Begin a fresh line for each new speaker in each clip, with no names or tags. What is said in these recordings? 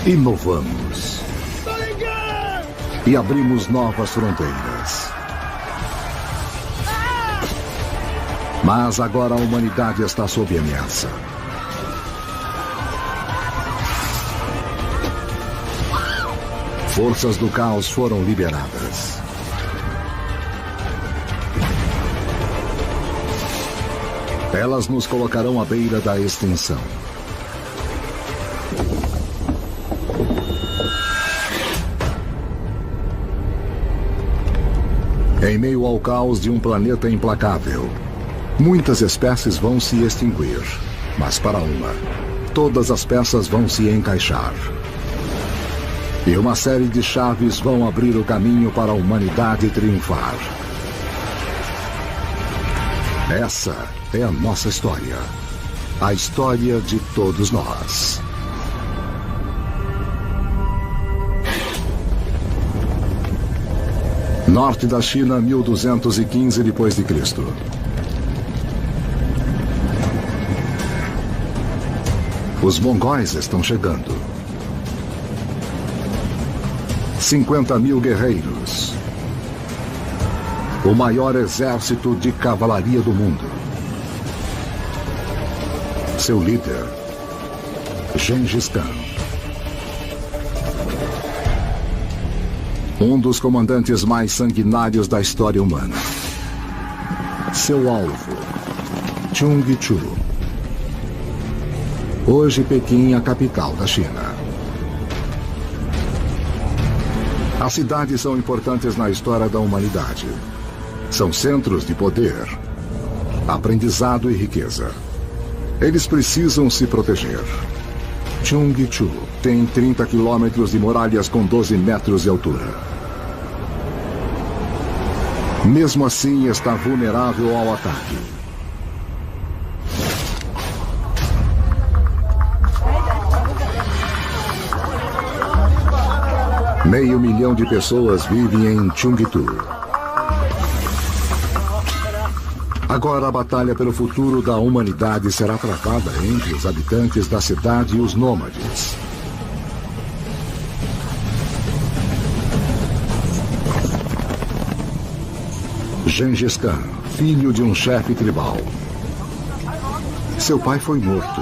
Inovamos. E abrimos novas fronteiras. Mas agora a humanidade está sob ameaça. Forças do caos foram liberadas. Elas nos colocarão à beira da extinção. Em meio ao caos de um planeta implacável, muitas espécies vão se extinguir, mas para uma, todas as peças vão se encaixar. E uma série de chaves vão abrir o caminho para a humanidade triunfar. Essa é a nossa história. A história de todos nós. Norte da China, 1215 d.C. Os mongóis estão chegando. 50.000 guerreiros. O maior exército de cavalaria do mundo. Seu líder, Gengis Khan. Um dos comandantes mais sanguinários da história humana. Seu alvo, Chungchu. Hoje Pequim, a capital da China. As cidades são importantes na história da humanidade. São centros de poder, aprendizado e riqueza. Eles precisam se proteger. Chungchu tem 30 quilômetros de muralhas com 12 metros de altura. Mesmo assim, está vulnerável ao ataque. Meio milhão de pessoas vivem em Chungchu. Agora a batalha pelo futuro da humanidade será travada entre os habitantes da cidade e os nômades. Gengis Khan, filho de um chefe tribal. Seu pai foi morto.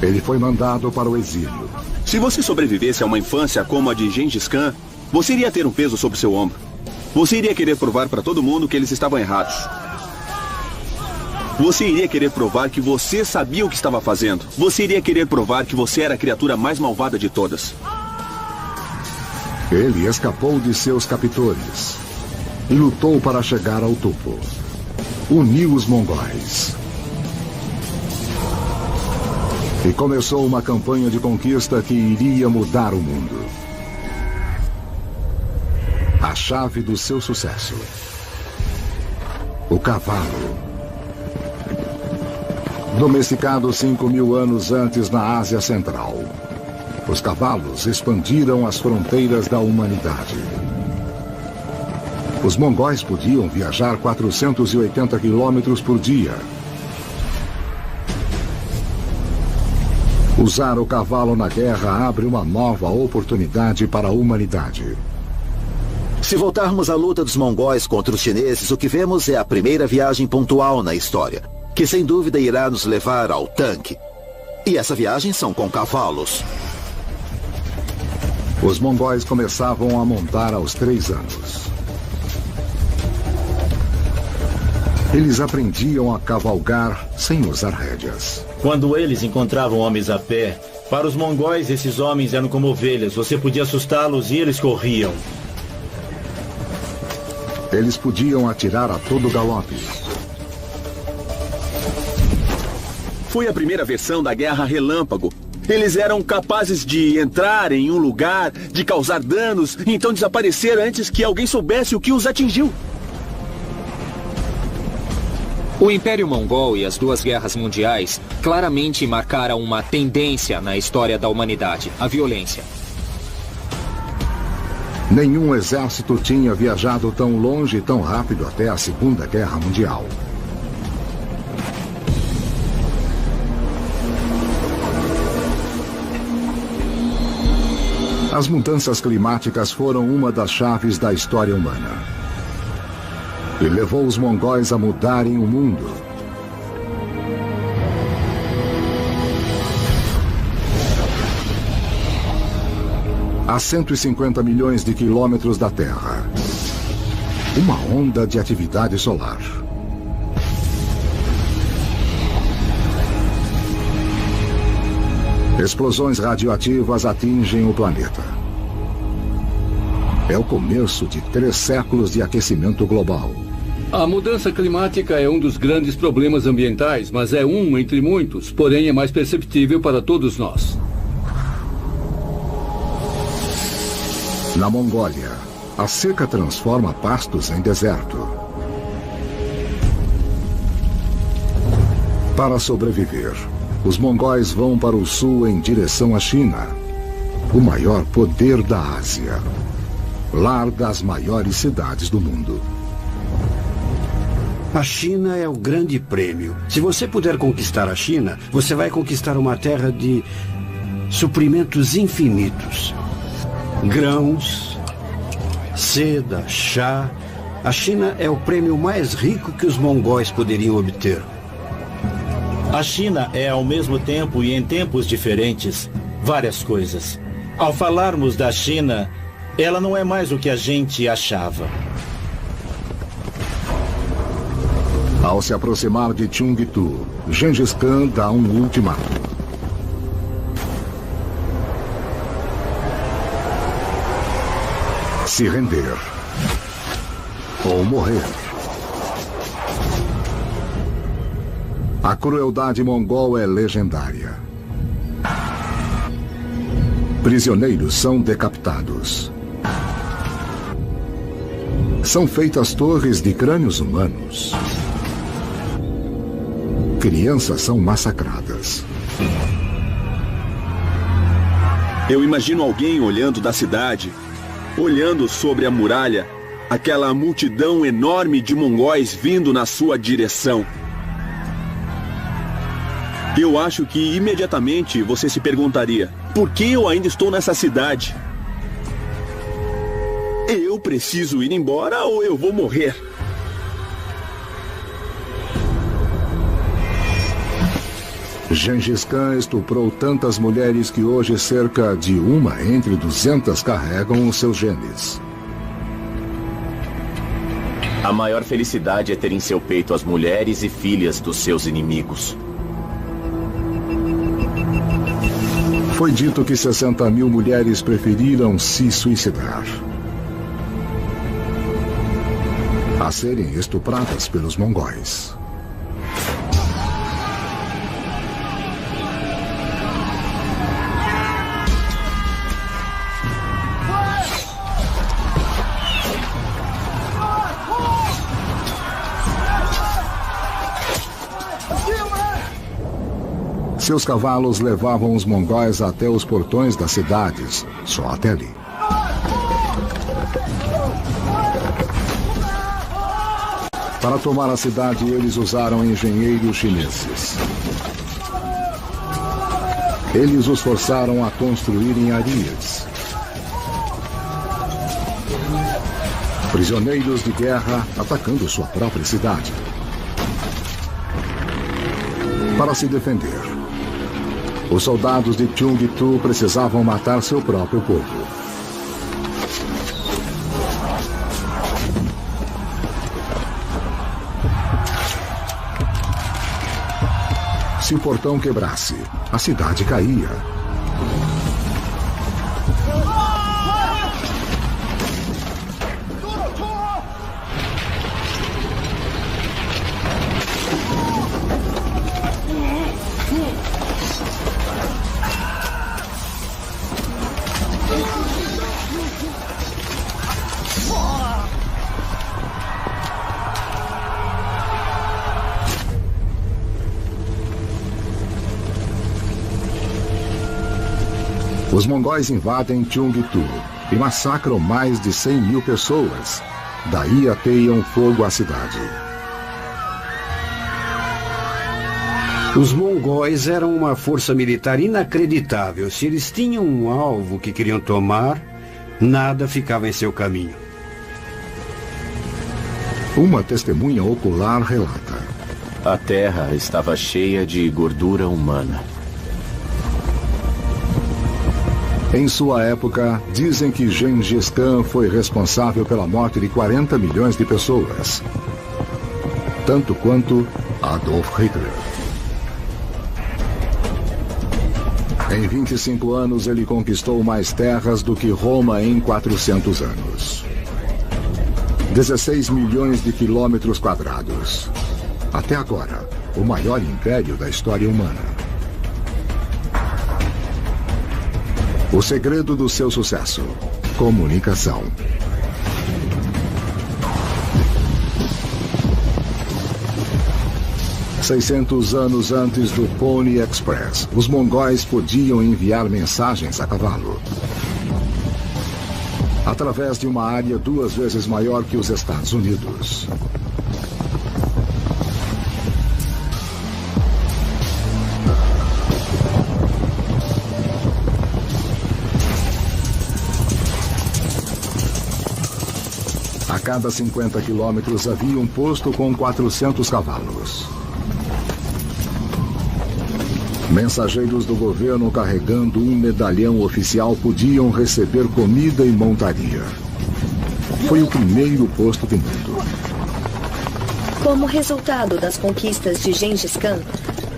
Ele foi mandado para o exílio.
Se você sobrevivesse a uma infância como a de Gengis Khan, você iria ter um peso sobre seu ombro. Você iria querer provar para todo mundo que eles estavam errados. Você iria querer provar que você sabia o que estava fazendo. Você iria querer provar que você era a criatura mais malvada de todas.
Ele escapou de seus captores e lutou para chegar ao topo. Uniu os mongóis. E começou uma campanha de conquista que iria mudar o mundo. A chave do seu sucesso. O cavalo. Domesticado 5.000 anos antes na Ásia Central. Os cavalos expandiram as fronteiras da humanidade. Os mongóis podiam viajar 480 quilômetros por dia. Usar o cavalo na guerra abre uma nova oportunidade para a humanidade.
Se voltarmos à luta dos mongóis contra os chineses, o que vemos é a primeira viagem pontual na história, que sem dúvida irá nos levar ao tanque. E essa viagem são com cavalos.
Os mongóis começavam a montar aos 3 anos. Eles aprendiam a cavalgar sem usar rédeas.
Quando eles encontravam homens a pé, para os mongóis esses homens eram como ovelhas. Você podia assustá-los e eles corriam.
Eles podiam atirar a todo galope.
Foi a primeira versão da Guerra Relâmpago. Eles eram capazes de entrar em um lugar, de causar danos, e então desaparecer antes que alguém soubesse o que os atingiu.
O Império Mongol e as duas guerras mundiais claramente marcaram uma tendência na história da humanidade, a violência.
Nenhum exército tinha viajado tão longe e tão rápido até a Segunda Guerra Mundial. As mudanças climáticas foram uma das chaves da história humana. E levou os mongóis a mudarem o mundo. A 150 milhões de quilômetros da Terra. Uma onda de atividade solar. Explosões radioativas atingem o planeta. É o começo de 3 séculos de aquecimento global.
A mudança climática é um dos grandes problemas ambientais, mas é um entre muitos, porém é mais perceptível para todos nós.
Na Mongólia, a seca transforma pastos em deserto. Para sobreviver, os mongóis vão para o sul em direção à China, o maior poder da Ásia, lar das maiores cidades do mundo.
A China é o grande prêmio. Se você puder conquistar a China, você vai conquistar uma terra de suprimentos infinitos. Grãos, seda, chá. A China é o prêmio mais rico que os mongóis poderiam obter.
A China é, ao mesmo tempo e em tempos diferentes, várias coisas. Ao falarmos da China, ela não é mais o que a gente achava.
Ao se aproximar de Cheongju, Gengis Khan dá um ultimato. Se render ou morrer. A crueldade mongol é legendária. Prisioneiros são decapitados. São feitas torres de crânios humanos. Crianças são massacradas.
Eu imagino alguém olhando da cidade, olhando sobre a muralha, aquela multidão enorme de mongóis vindo na sua direção. Eu acho que imediatamente você se perguntaria: por que eu ainda estou nessa cidade? Eu preciso ir embora ou eu vou morrer?
Gengis Khan estuprou tantas mulheres que hoje cerca de uma entre 200 carregam os seus genes.
A maior felicidade é ter em seu peito as mulheres e filhas dos seus inimigos.
Foi dito que 60 mil mulheres preferiram se suicidar a serem estupradas pelos mongóis. Seus cavalos levavam os mongóis até os portões das cidades, só até ali. Para tomar a cidade, eles usaram engenheiros chineses. Eles os forçaram a construírem arias. Prisioneiros de guerra atacando sua própria cidade. Para se defender, os soldados de Cheongju precisavam matar seu próprio povo. Se o portão quebrasse, a cidade caía. Os mongóis invadem Cheongju e massacram mais de 100 mil pessoas. Daí ateiam fogo à cidade.
Os mongóis eram uma força militar inacreditável. Se eles tinham um alvo que queriam tomar, nada ficava em seu caminho.
Uma testemunha ocular relata:
a terra estava cheia de gordura humana.
Em sua época, dizem que Gengis Khan foi responsável pela morte de 40 milhões de pessoas. Tanto quanto Adolf Hitler. Em 25 anos, ele conquistou mais terras do que Roma em 400 anos. 16 milhões de quilômetros quadrados. Até agora, o maior império da história humana. O segredo do seu sucesso: comunicação. "600 anos antes do Pony Express, os mongóis podiam enviar mensagens a cavalo. Através de uma área 2 vezes maior que os Estados Unidos. A cada 50 quilômetros havia um posto com 400 cavalos. Mensageiros do governo carregando um medalhão oficial podiam receber comida e montaria. Foi o primeiro posto do mundo.
Como resultado das conquistas de Gengis Khan,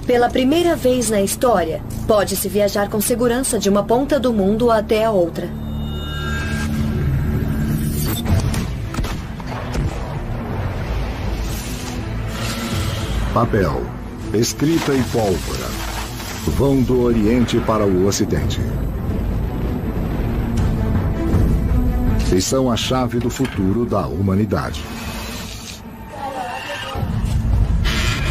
pela primeira vez na história, pode-se viajar com segurança de uma ponta do mundo até a outra.
Papel, escrita e pólvora vão do Oriente para o Ocidente. E são a chave do futuro da humanidade.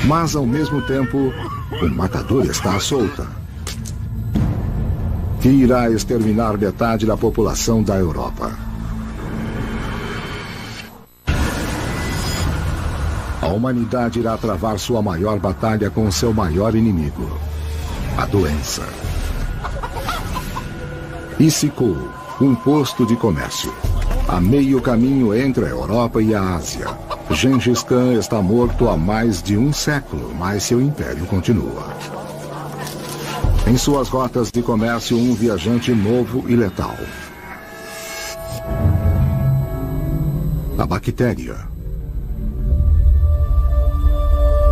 Mas, ao mesmo tempo, o matador está à solta, que irá exterminar metade da população da Europa. A humanidade irá travar sua maior batalha com seu maior inimigo: a doença. Issyk-Kul, um posto de comércio, a meio caminho entre a Europa e a Ásia. Gengis Khan está morto há mais de um século, mas seu império continua. Em suas rotas de comércio, um viajante novo e letal: a bactéria.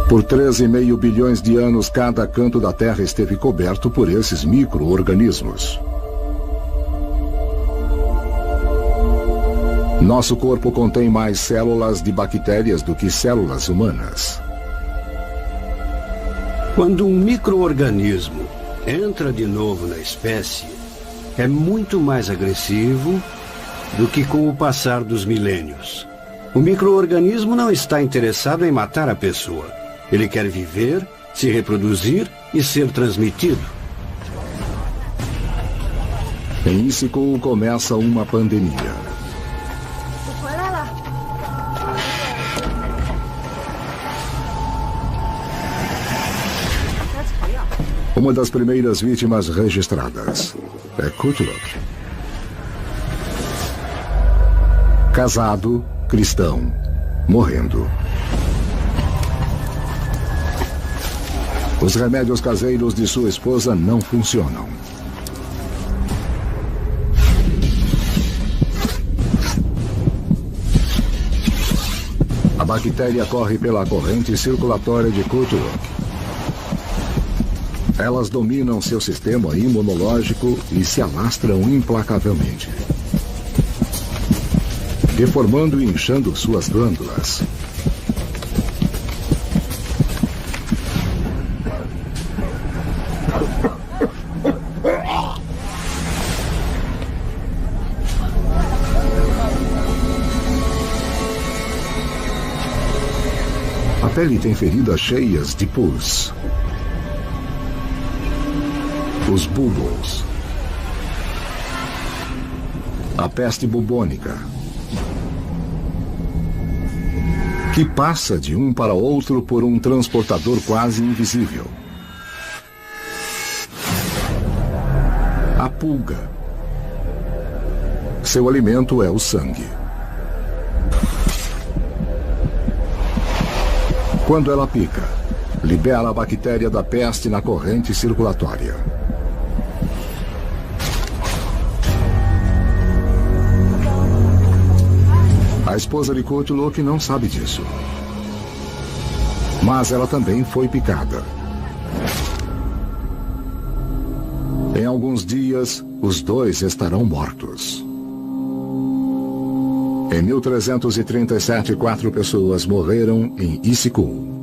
Por 13,5 bilhões de anos, cada canto da Terra esteve coberto por esses micro-organismos. Nosso corpo contém mais células de bactérias do que células humanas.
Quando um micro-organismo entra de novo na espécie, é muito mais agressivo do que com o passar dos milênios. O micro-organismo não está interessado em matar a pessoa. Ele quer viver, se reproduzir e ser transmitido.
Em Issyk-Kul começa uma pandemia. Uma das primeiras vítimas registradas é Kutulok. Casado, cristão, morrendo. Os remédios caseiros de sua esposa não funcionam. A bactéria corre pela corrente circulatória de Kutulok. Elas dominam seu sistema imunológico e se alastram implacavelmente, deformando e inchando suas glândulas. A pele tem feridas cheias de pus. Os bulbos. A peste bubônica, que passa de um para outro por um transportador quase invisível. pulga. Seu alimento é o sangue. Quando ela pica, libera a bactéria da peste na corrente circulatória. A esposa de Cthulhu não sabe disso. Mas ela também foi picada. Em alguns dias, os dois estarão mortos. Em 1337, 4 pessoas morreram em Issyk-Kul.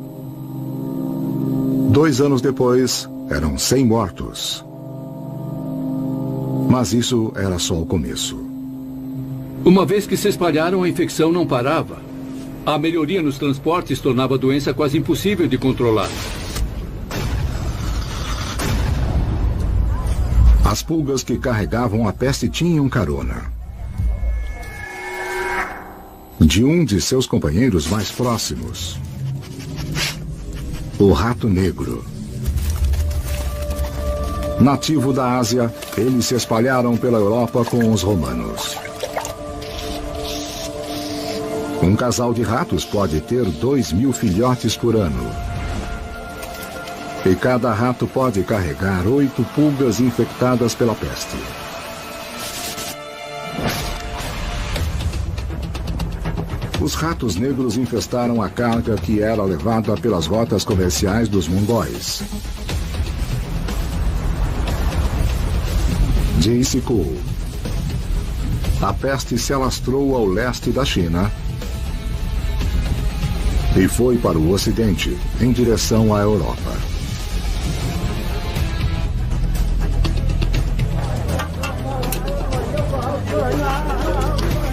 2 anos depois, eram 100 mortos. Mas isso era só o começo.
Uma vez que se espalharam, a infecção não parava. A melhoria nos transportes tornava a doença quase impossível de controlar.
As pulgas que carregavam a peste tinham carona de um de seus companheiros mais próximos, o rato negro. Nativo da Ásia, eles se espalharam pela Europa com os romanos. Um casal de ratos pode ter 2.000 filhotes por ano. E cada rato pode carregar 8 pulgas infectadas pela peste. Os ratos negros infestaram a carga que era levada pelas rotas comerciais dos mongóis. De Issyk-Kul, a peste se alastrou ao leste da China e foi para o ocidente, em direção à Europa.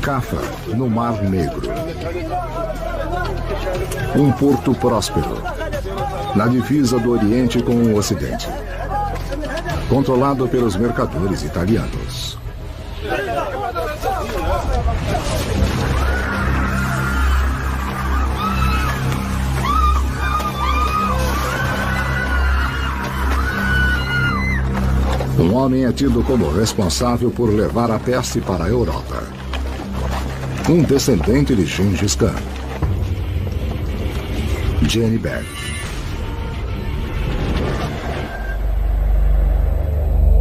Caffa, no Mar Negro. Um porto próspero, na divisa do Oriente com o Ocidente. Controlado pelos mercadores italianos. Um homem é tido como responsável por levar a peste para a Europa. Um descendente de Gengis Khan. Jenny Bag.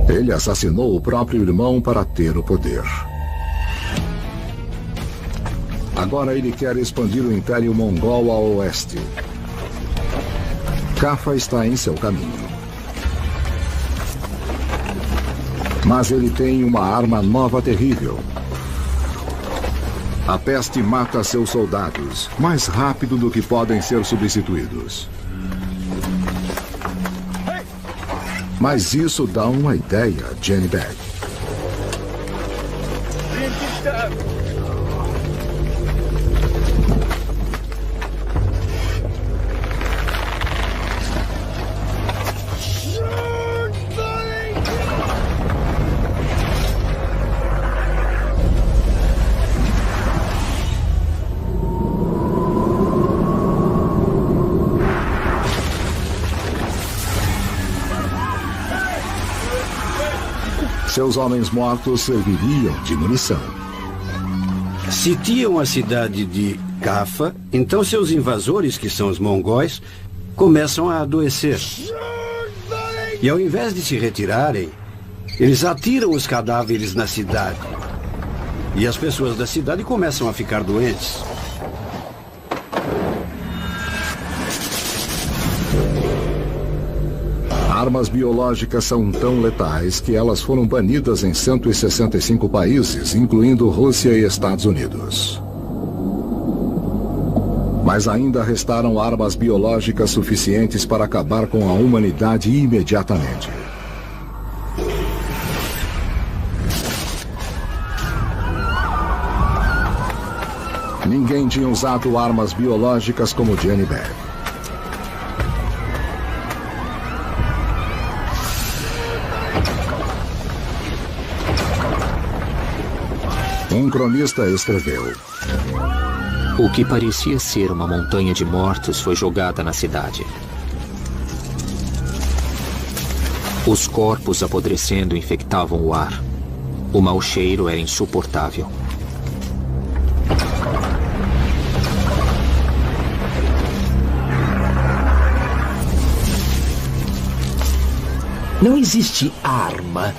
Ele assassinou o próprio irmão para ter o poder. Agora ele quer expandir o Império Mongol ao oeste. Caffa está em seu caminho. Mas ele tem uma arma nova terrível. A peste mata seus soldados mais rápido do que podem ser substituídos. Mas isso dá uma ideia a Jenny Bag. Seus homens mortos serviriam de munição.
Sitiam a cidade de Caffa, então seus invasores, que são os mongóis, começam a adoecer. E ao invés de se retirarem, eles atiram os cadáveres na cidade. E as pessoas da cidade começam a ficar doentes.
Armas biológicas são tão letais que elas foram banidas em 165 países, incluindo Rússia e Estados Unidos. Mas ainda restaram armas biológicas suficientes para acabar com a humanidade imediatamente. Ninguém tinha usado armas biológicas como Jenny Bag. Um cronista escreveu:
o que parecia ser uma montanha de mortos foi jogada na cidade. Os corpos apodrecendo infectavam o ar. O mau cheiro era insuportável.
Não existe arma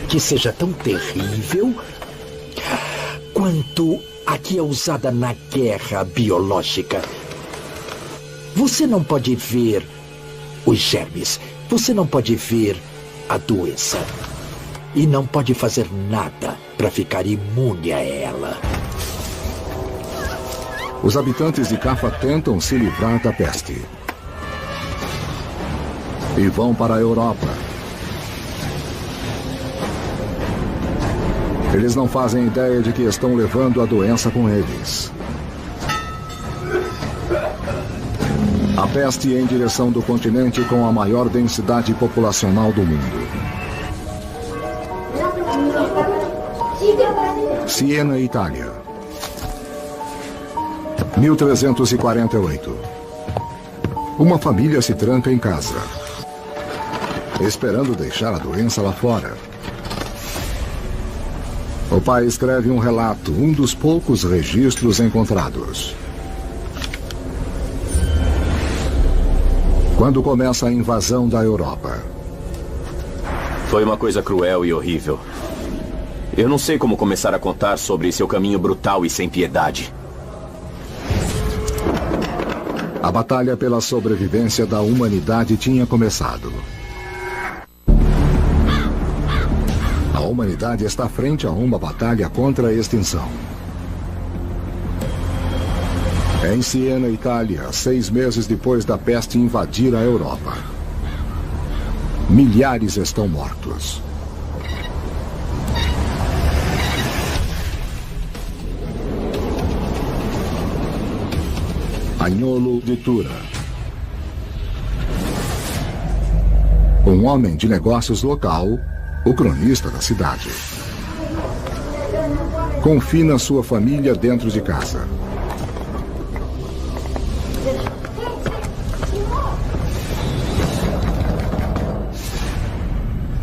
que seja tão terrível quanto a que é usada na guerra biológica. Você não pode ver os germes, você não pode ver a doença. E não pode fazer nada para ficar imune a ela.
Os habitantes de Cafa tentam se livrar da peste. E vão para a Europa. Eles não fazem ideia de que estão levando a doença com eles. A peste em direção do continente com a maior densidade populacional do mundo. Siena, Itália. 1348. Uma família se tranca em casa, esperando deixar a doença lá fora. O pai escreve um relato, um dos poucos registros encontrados. Quando começa a invasão da Europa.
Foi uma coisa cruel e horrível. Eu não sei como começar a contar sobre seu caminho brutal e sem piedade.
A batalha pela sobrevivência da humanidade tinha começado. A humanidade está frente a uma batalha contra a extinção. Em Siena, Itália, 6 meses depois da peste invadir a Europa. Milhares estão mortos. Agnolo de Tura. Um homem de negócios local, o cronista da cidade. Confina sua família dentro de casa.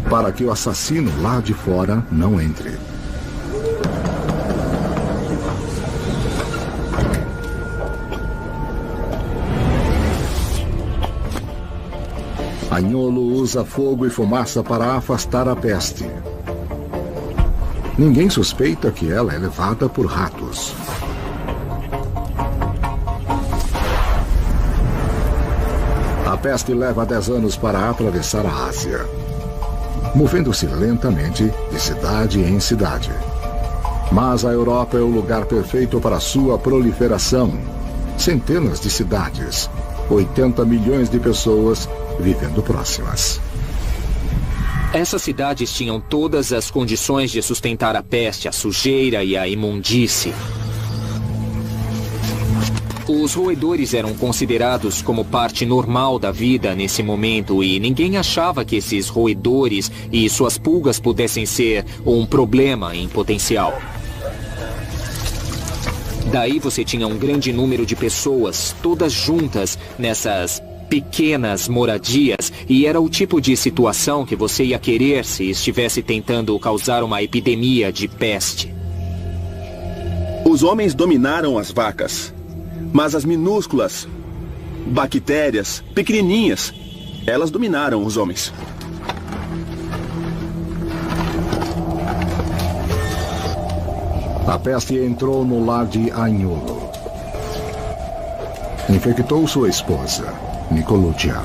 Para que o assassino lá de fora não entre. Agnolo usa fogo e fumaça para afastar a peste. Ninguém suspeita que ela é levada por ratos. A peste leva 10 anos para atravessar a Ásia, movendo-se lentamente de cidade em cidade. Mas a Europa é o lugar perfeito para sua proliferação. Centenas de cidades, 80 milhões de pessoas vivendo próximas.
Essas cidades tinham todas as condições de sustentar a peste, a sujeira e a imundície. Os roedores eram considerados como parte normal da vida nesse momento e ninguém achava que esses roedores e suas pulgas pudessem ser um problema em potencial. Daí você tinha um grande número de pessoas, todas juntas nessas pequenas moradias, e era o tipo de situação que você ia querer se estivesse tentando causar uma epidemia de peste.
Os homens dominaram as vacas, mas as minúsculas bactérias, pequenininhas, elas dominaram os homens.
A peste entrou no lar de Agnolo. Infectou sua esposa, Nicoluccia.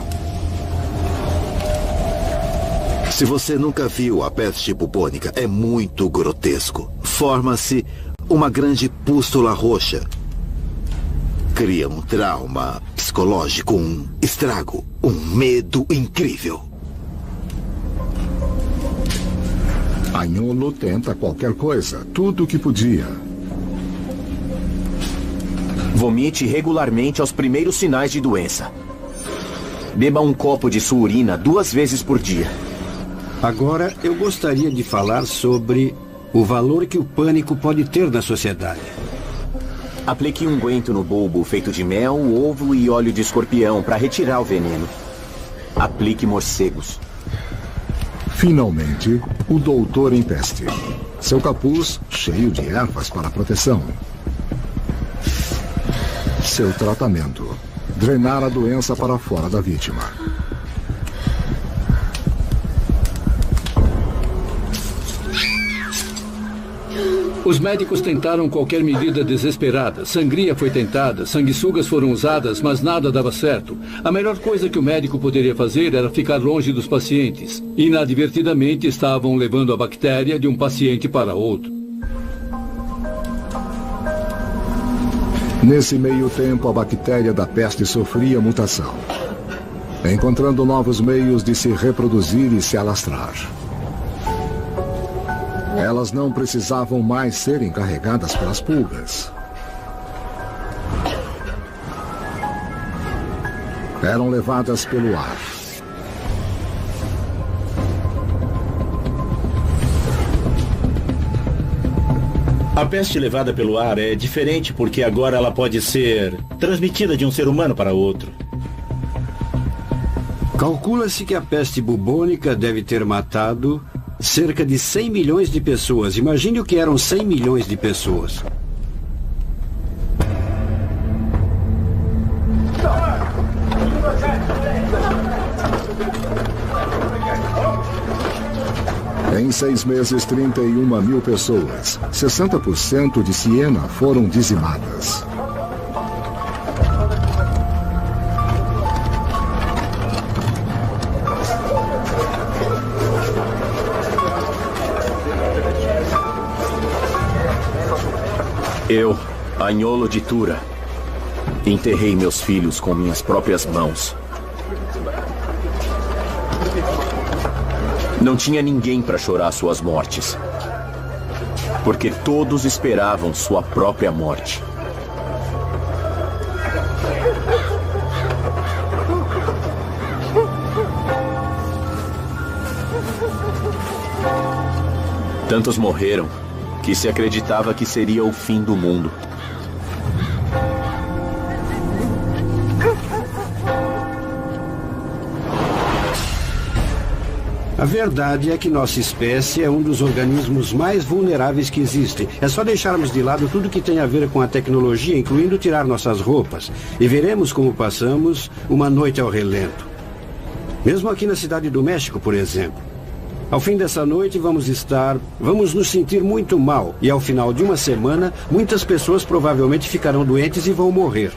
Se você nunca viu a peste bubônica, é muito grotesco. Forma-se uma grande pústula roxa. Cria um trauma psicológico, um estrago, um medo incrível.
Agnolo tenta qualquer coisa, tudo o que podia.
Vomite regularmente aos primeiros sinais de doença. Beba um copo de sua urina 2 vezes por dia.
Agora, eu gostaria de falar sobre o valor que o pânico pode ter na sociedade.
Aplique um unguento no bulbo feito de mel, ovo e óleo de escorpião para retirar o veneno. Aplique morcegos.
Finalmente, o doutor em peste. Seu capuz cheio de ervas para proteção. Seu tratamento: drenar a doença para fora da vítima.
Os médicos tentaram qualquer medida desesperada. Sangria foi tentada, sanguessugas foram usadas, mas nada dava certo. A melhor coisa que o médico poderia fazer era ficar longe dos pacientes. Inadvertidamente estavam levando a bactéria de um paciente para outro.
Nesse meio tempo, a bactéria da peste sofria mutação, encontrando novos meios de se reproduzir e se alastrar. Elas não precisavam mais serem carregadas pelas pulgas. Eram levadas pelo ar.
A peste levada pelo ar é diferente porque agora ela pode ser transmitida de um ser humano para outro.
Calcula-se que a peste bubônica deve ter matado cerca de 100 milhões de pessoas. Imagine o que eram 100 milhões de pessoas.
Em 6 meses, 31 mil pessoas, 60% de Siena, foram dizimadas.
Eu, Agnolo de Tura, enterrei meus filhos com minhas próprias mãos. Não tinha ninguém para chorar suas mortes, porque todos esperavam sua própria morte. Tantos morreram que se acreditava que seria o fim do mundo.
A verdade é que nossa espécie é um dos organismos mais vulneráveis que existem. É só deixarmos de lado tudo que tem a ver com a tecnologia, incluindo tirar nossas roupas, e veremos como passamos uma noite ao relento. Mesmo aqui na cidade do México, por exemplo. Ao fim dessa noite vamos nos sentir muito mal, e ao final de uma semana, muitas pessoas provavelmente ficarão doentes e vão morrer.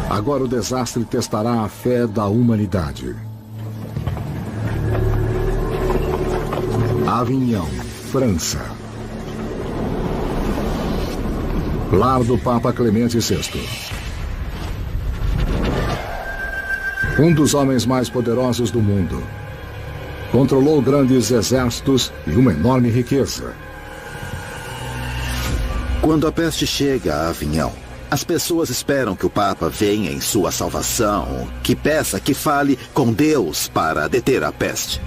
Agora o desastre testará a fé da humanidade. Avignon, França. Lar do Papa Clemente VI. Um dos homens mais poderosos do mundo. Controlou grandes exércitos e uma enorme riqueza.
Quando a peste chega a Avignon, as pessoas esperam que o Papa venha em sua salvação, que peça, que fale com Deus para deter a peste.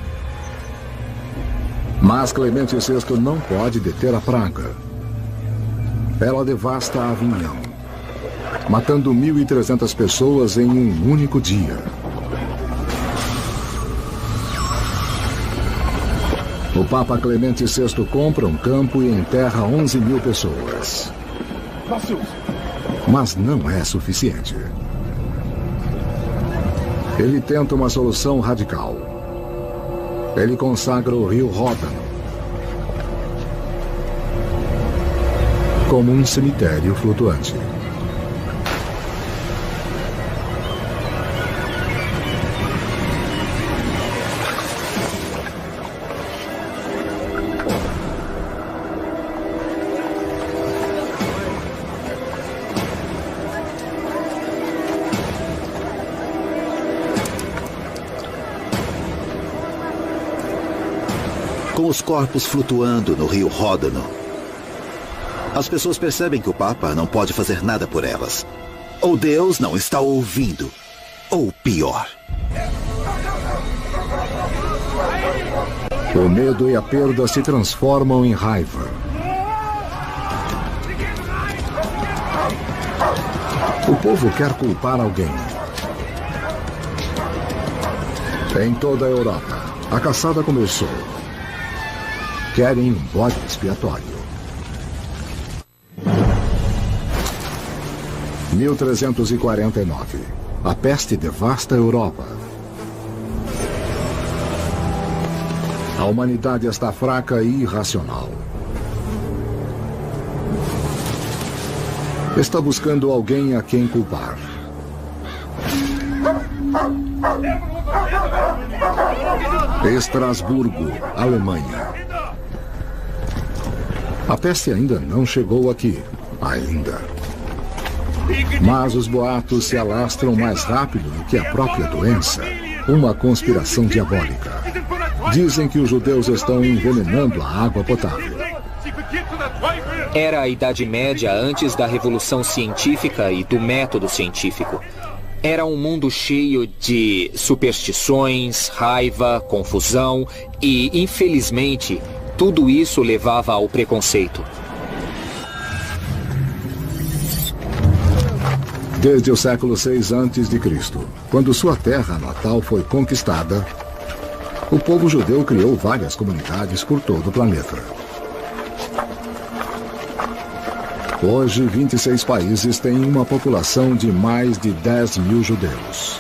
Mas Clemente VI não pode deter a praga. Ela devasta Avignon, matando 1.300 pessoas em um único dia. O Papa Clemente VI compra um campo e enterra 11 mil pessoas. Mas não é suficiente. Ele tenta uma solução radical. Ele consagra o rio Ródano como um cemitério flutuante.
Com os corpos flutuando no rio Ródano, as pessoas percebem que o Papa não pode fazer nada por elas. Ou Deus não está ouvindo, ou pior.
O medo e a perda se transformam em raiva. O povo quer culpar alguém. Em toda a Europa, a caçada começou. Querem um bode expiatório. 1349. A peste devasta a Europa. A humanidade está fraca e irracional. Está buscando alguém a quem culpar. Estrasburgo, Alemanha. A peste ainda não chegou aqui. Ainda. Mas os boatos se alastram mais rápido do que a própria doença. Uma conspiração diabólica. Dizem que os judeus estão envenenando a água potável.
Era a Idade Média antes da Revolução Científica e do método científico. Era um mundo cheio de superstições, raiva, confusão e, infelizmente, tudo isso levava ao preconceito.
Desde o século VI a.C., quando sua terra natal foi conquistada, o povo judeu criou várias comunidades por todo o planeta. Hoje, 26 países têm uma população de mais de 10 mil judeus.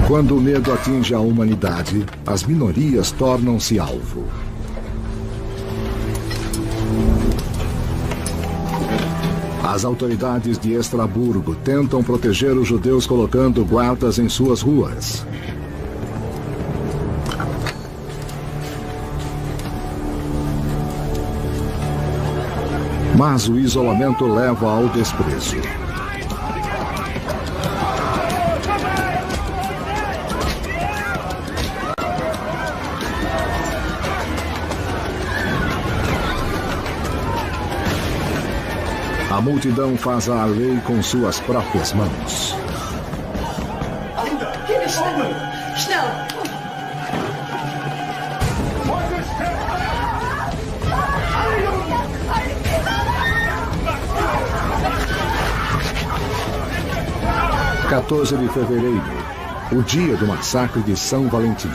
Quando o medo atinge a humanidade, as minorias tornam-se alvo. As autoridades de Estrasburgo tentam proteger os judeus colocando guardas em suas ruas. Mas o isolamento leva ao desprezo. A multidão faz a lei com suas próprias mãos. (...) 14 de fevereiro, o dia do massacre de São Valentim.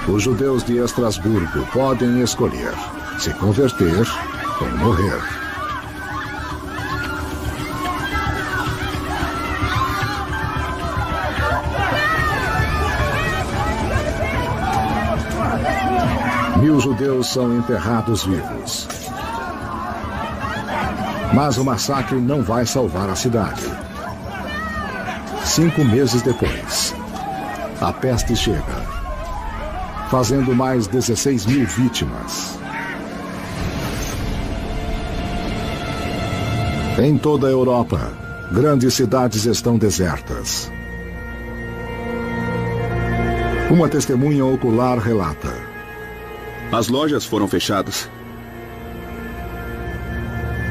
Os judeus de Estrasburgo podem escolher se converter ou morrer. Mil judeus são enterrados vivos. Mas o massacre não vai salvar a cidade. 5 meses depois, a peste chega, fazendo mais 16 mil vítimas. Em toda a Europa, grandes cidades estão desertas. Uma testemunha ocular relata:
as lojas foram fechadas.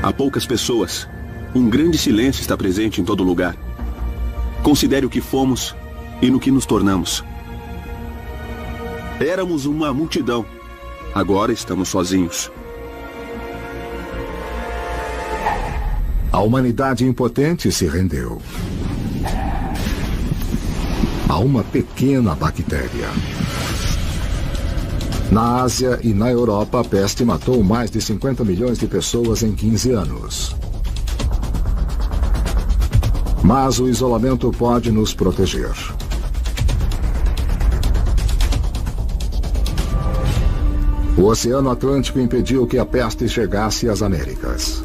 Há poucas pessoas. Um grande silêncio está presente em todo lugar. Considere o que fomos e no que nos tornamos. Éramos uma multidão. Agora estamos sozinhos.
A humanidade impotente se rendeu a uma pequena bactéria. Na Ásia e na Europa, a peste matou mais de 50 milhões de pessoas em 15 anos. Mas o isolamento pode nos proteger. O Oceano Atlântico impediu que a peste chegasse às Américas.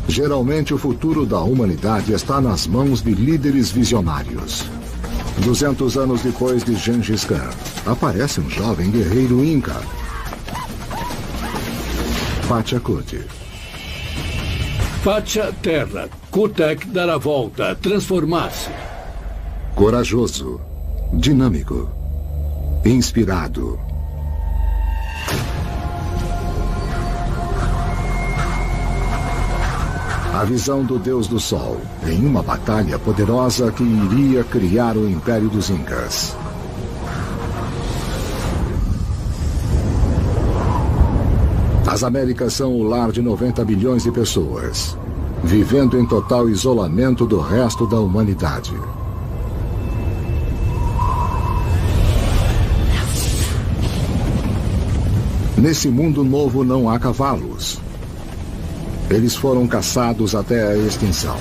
Geralmente, o futuro da humanidade está nas mãos de líderes visionários. 200 anos depois de Gengis Khan, aparece um jovem guerreiro inca, Pachacute.
Pacha, terra. Kutek, dar a volta, transformar-se.
Corajoso, dinâmico, inspirado. A visão do Deus do Sol em uma batalha poderosa que iria criar o Império dos Incas. As Américas são o lar de 90 bilhões de pessoas, vivendo em total isolamento do resto da humanidade. Nesse mundo novo não há cavalos. Eles foram caçados até a extinção.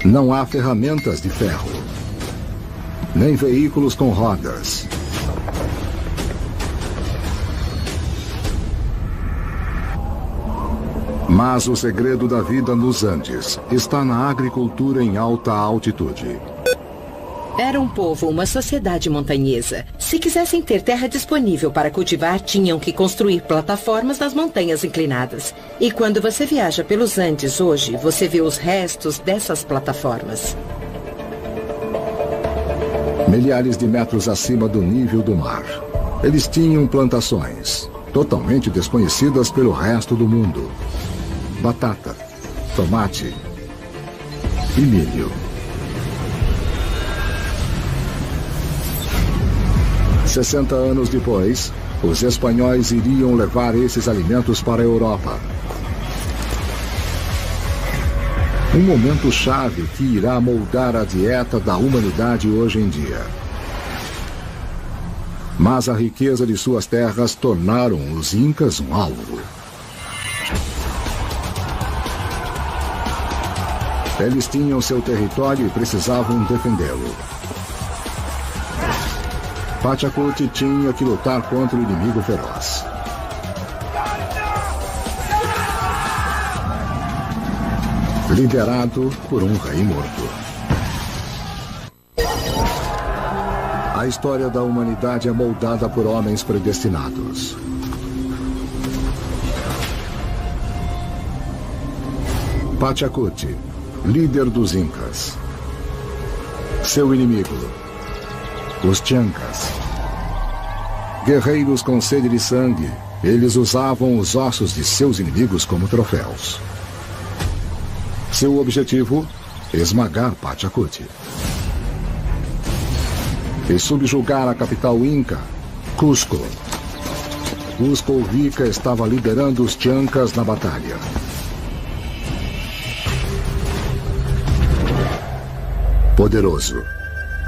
Não há ferramentas de ferro, nem veículos com rodas. Mas o segredo da vida nos Andes está na agricultura em alta altitude.
Era um povo, uma sociedade montanhesa. Se quisessem ter terra disponível para cultivar, tinham que construir plataformas nas montanhas inclinadas. E quando você viaja pelos Andes hoje, você vê os restos dessas plataformas.
Milhares de metros acima do nível do mar. Eles tinham plantações, totalmente desconhecidas pelo resto do mundo. Batata, tomate e milho. 60 anos depois, os espanhóis iriam levar esses alimentos para a Europa. Um momento chave que irá moldar a dieta da humanidade hoje em dia. Mas a riqueza de suas terras tornaram os Incas um alvo. Eles tinham seu território e precisavam defendê-lo. Pachacuti tinha que lutar contra o inimigo feroz. Liderado por um rei morto. A história da humanidade é moldada por homens predestinados. Pachacuti, líder dos Incas. Seu inimigo, os Chancas. Guerreiros com sede de sangue, eles usavam os ossos de seus inimigos como troféus. Seu objetivo, esmagar Pachacuti. E subjugar a capital Inca, Cusco. Cusco Vica estava liderando os Chancas na batalha. Poderoso,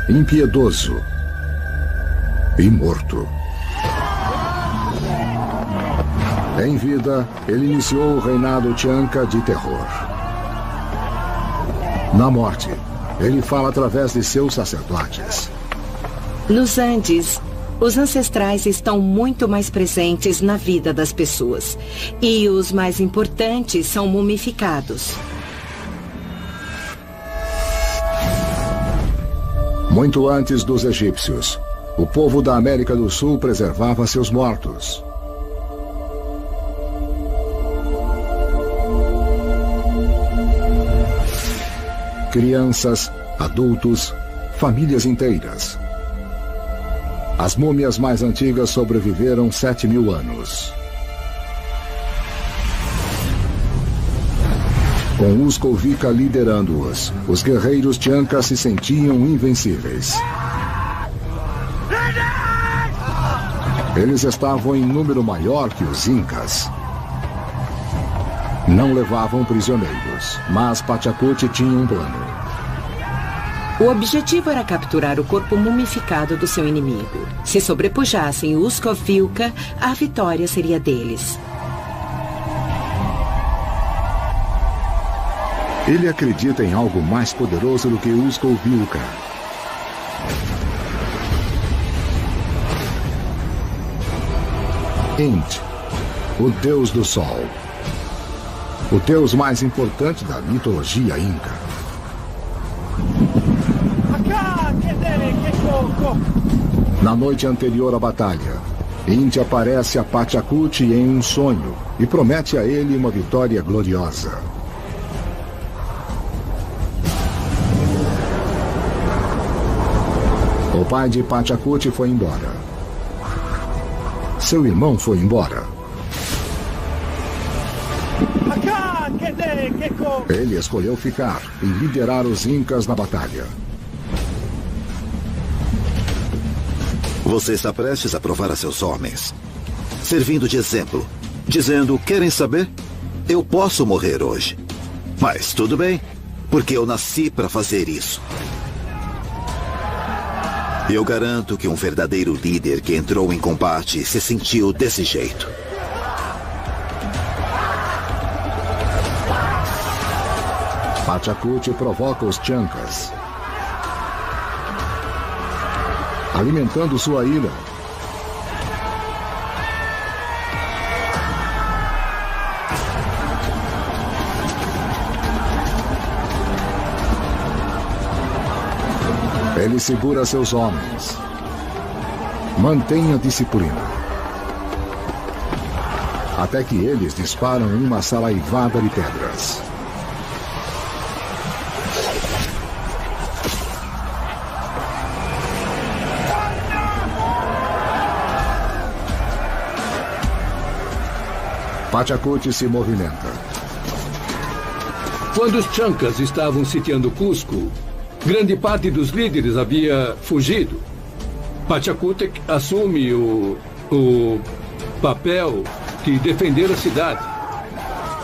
impiedoso e morto. Em vida, ele iniciou o reinado Chanca de terror. Na morte, ele fala através de seus sacerdotes.
Nos Andes, os ancestrais estão muito mais presentes na vida das pessoas. E os mais importantes são mumificados.
Muito antes dos egípcios, o povo da América do Sul preservava seus mortos. Crianças, adultos, famílias inteiras. As múmias mais antigas sobreviveram 7.000 anos. Com Cusco Vica liderando-os, os guerreiros Chancas se sentiam invencíveis. Eles estavam em número maior que os Incas. Não levavam prisioneiros, mas Pachacuti tinha um plano.
O objetivo era capturar o corpo mumificado do seu inimigo. Se sobrepujassem Cusco Vica, a vitória seria deles.
Ele acredita em algo mais poderoso do que Cusco Vica. Int, o deus do sol. O deus mais importante da mitologia inca. Na noite anterior à batalha, Int aparece a Pachacuti em um sonho e promete a ele uma vitória gloriosa. O pai de Pachacuti foi embora. Seu irmão foi embora. Ele escolheu ficar e liderar os Incas na batalha.
Você está prestes a provar a seus homens, servindo de exemplo, dizendo: querem saber? Eu posso morrer hoje. Mas tudo bem, porque eu nasci para fazer isso. Eu garanto que um verdadeiro líder que entrou em combate se sentiu desse jeito.
Pachacute provoca os Chancas, alimentando sua ira. Ele segura seus homens. Mantenha disciplina. Até que eles disparam uma saraivada de pedras. Pachacute se movimenta.
Quando os Chancas estavam sitiando Cusco, grande parte dos líderes havia fugido. Pachacute assume o papel de defender a cidade.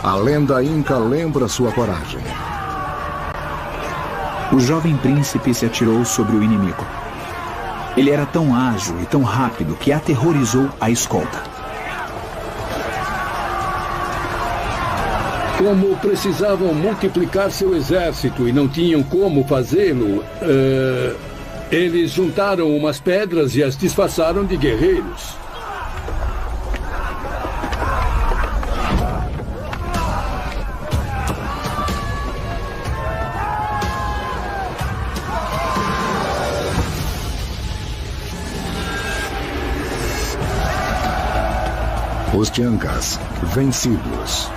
A lenda inca lembra sua coragem.
O jovem príncipe se atirou sobre o inimigo. Ele era tão ágil e tão rápido que aterrorizou a escolta.
Como precisavam multiplicar seu exército e não tinham como fazê-lo, eles juntaram umas pedras e as disfarçaram de guerreiros.
Os Chancas, vencidos.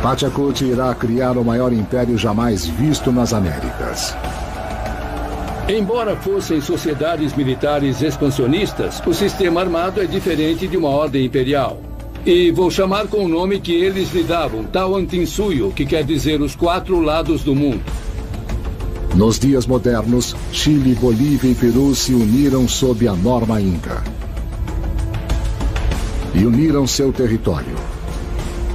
Pachacute irá criar o maior império jamais visto nas Américas.
Embora fossem sociedades militares expansionistas, o sistema armado é diferente de uma ordem imperial. E vou chamar com o nome que eles lhe davam, Tawantinsuyo, que quer dizer os 4 lados do mundo.
Nos dias modernos, Chile, Bolívia e Peru se uniram sob a norma inca. E uniram seu território.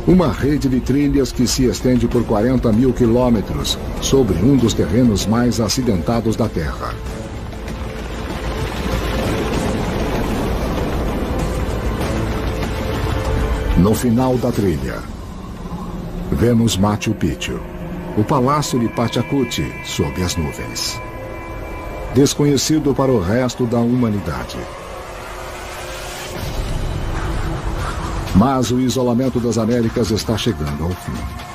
Uma rede de trilhas que se estende por 40 mil quilômetros sobre um dos terrenos mais acidentados da Terra. No final da trilha, vemos Machu Picchu, o palácio de Pachacute sob as nuvens. Desconhecido para o resto da humanidade. Mas o isolamento das Américas está chegando ao fim.